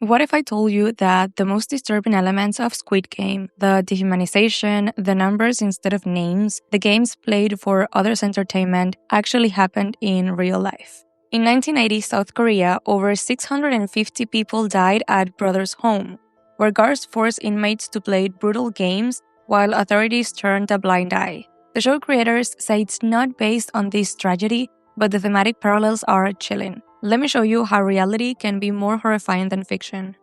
What if I told you that the most disturbing elements of Squid Game, the dehumanization, the numbers instead of names, the games played for others' entertainment, actually happened in real life? In 1980 South Korea, over 650 people died at brothers' home, where guards forced inmates to play brutal games while authorities turned a blind eye. The show creators say it's not based on this tragedy, but the thematic parallels are chilling. Let me show you how reality can be more horrifying than fiction.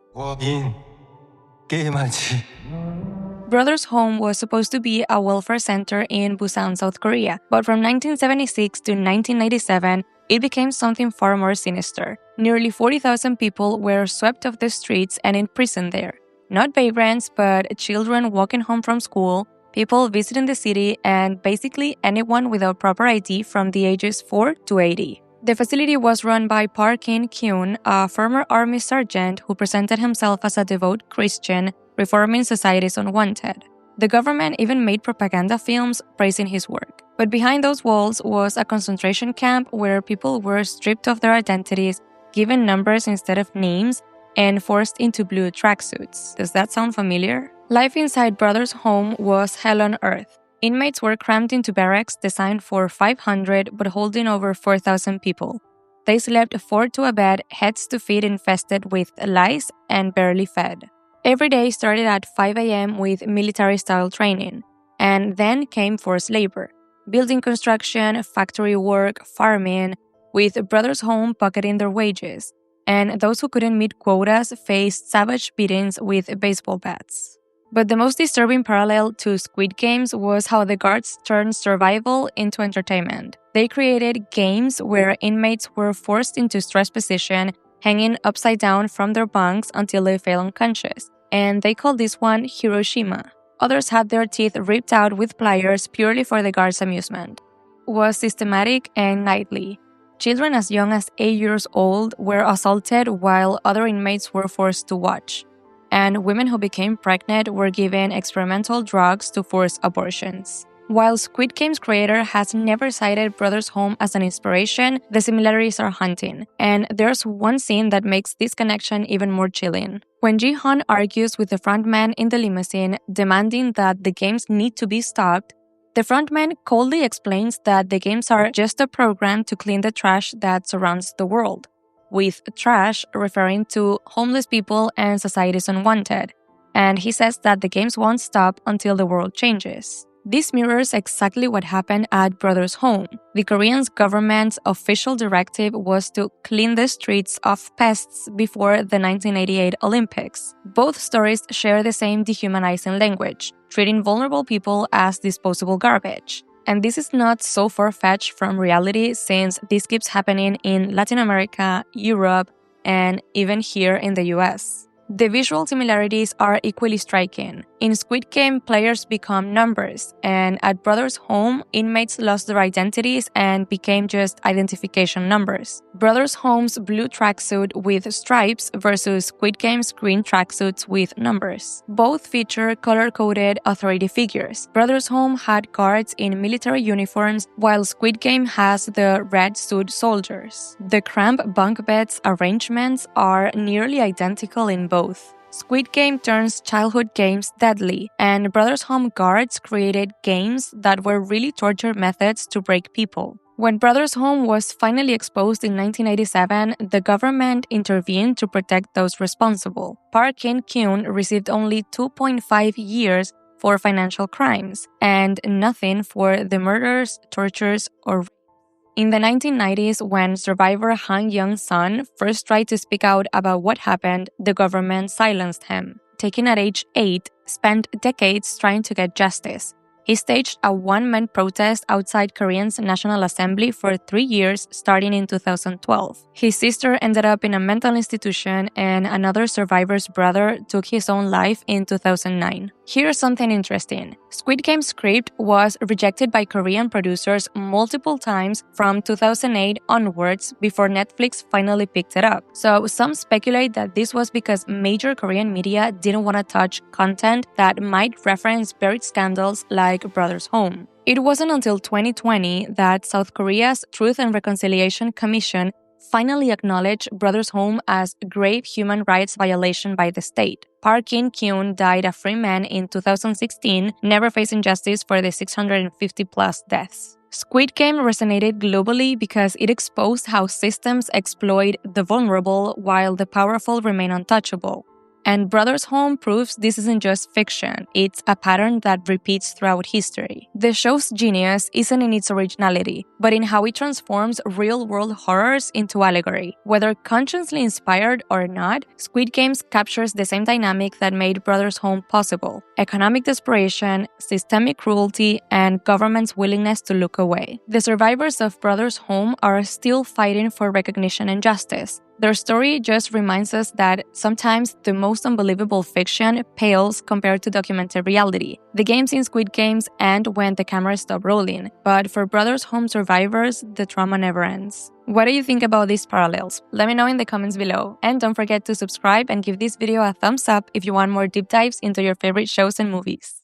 게임하지. Brothers' Home was supposed to be a welfare center in Busan, South Korea, but from 1976 to 1997, it became something far more sinister. Nearly 40,000 people were swept off the streets and imprisoned there. Not vagrants, but children walking home from school, people visiting the city, and basically anyone without proper ID from the ages 4 to 80. The facility was run by Park In-kyun, a former army sergeant who presented himself as a devout Christian, reforming society's unwanted. The government even made propaganda films praising his work. But behind those walls was a concentration camp where people were stripped of their identities, given numbers instead of names, and forced into blue tracksuits. Does that sound familiar? Life inside Brothers' Home was hell on earth. Inmates were crammed into barracks designed for 500 but holding over 4,000 people. They slept 4 to a bed, heads to feet infested with lice, and barely fed. Every day started at 5 a.m. with military-style training, and then came forced labor, building construction, factory work, farming, with Brothers' Home pocketing their wages, and those who couldn't meet quotas faced savage beatings with baseball bats. But the most disturbing parallel to Squid Games was how the guards turned survival into entertainment. They created games where inmates were forced into stress position, hanging upside down from their bunks until they fell unconscious, and they called this one Hiroshima. Others had their teeth ripped out with pliers purely for the guards' amusement. It was systematic and nightly. Children as young as 8 years old were assaulted while other inmates were forced to watch, and women who became pregnant were given experimental drugs to force abortions. While Squid Game's creator has never cited Brothers' Home as an inspiration, the similarities are haunting, and there's one scene that makes this connection even more chilling. When Ji-hun argues with the frontman in the limousine, demanding that the games need to be stopped, the frontman coldly explains that the games are just a program to clean the trash that surrounds the world, with trash referring to homeless people and society's unwanted, and he says that the games won't stop until the world changes. This mirrors exactly what happened at Brothers' Home. The Korean government's official directive was to clean the streets of pests before the 1988 Olympics. Both stories share the same dehumanizing language, treating vulnerable people as disposable garbage. And this is not so far-fetched from reality since this keeps happening in Latin America, Europe, and even here in the US. The visual similarities are equally striking. In Squid Game, players become numbers, and at Brothers' Home, inmates lost their identities and became just identification numbers. Brothers' Home's blue tracksuit with stripes versus Squid Game's green tracksuits with numbers. Both feature color-coded authority figures. Brothers' Home had guards in military uniforms, while Squid Game has the red suit soldiers. The cramped bunk beds arrangements are nearly identical in both. Squid Game turns childhood games deadly, and Brothers' Home guards created games that were really torture methods to break people. When Brothers' Home was finally exposed in 1987, the government intervened to protect those responsible. Park In-kyun received only 2.5 years for financial crimes, and nothing for the murders, tortures, or in the 1990s, when survivor Han Young-sun first tried to speak out about what happened, the government silenced him. Taken at age 8, spent decades trying to get justice. He staged a one-man protest outside Korea's National Assembly for 3 years, starting in 2012. His sister ended up in a mental institution, and another survivor's brother took his own life in 2009. Here's something interesting. Squid Game's script was rejected by Korean producers multiple times from 2008 onwards before Netflix finally picked it up. So some speculate that this was because major Korean media didn't want to touch content that might reference buried scandals like Brothers' Home. It wasn't until 2020 that South Korea's Truth and Reconciliation Commission finally acknowledged Brothers Home as a grave human rights violation by the state. Park In-kyun died a free man in 2016, never facing justice for the 650-plus deaths. Squid Game resonated globally because it exposed how systems exploit the vulnerable while the powerful remain untouchable. And Brothers Home proves this isn't just fiction, it's a pattern that repeats throughout history. The show's genius isn't in its originality, but in how it transforms real-world horrors into allegory. Whether consciously inspired or not, Squid Games captures the same dynamic that made Brothers Home possible: economic desperation, systemic cruelty, and government's willingness to look away. The survivors of Brothers Home are still fighting for recognition and justice. Their story just reminds us that sometimes the most unbelievable fiction pales compared to documented reality. The games in Squid Games end when the cameras stop rolling, but for Brothers Home survivors, the trauma never ends. What do you think about these parallels? Let me know in the comments below. And don't forget to subscribe and give this video a thumbs up if you want more deep dives into your favorite shows and movies.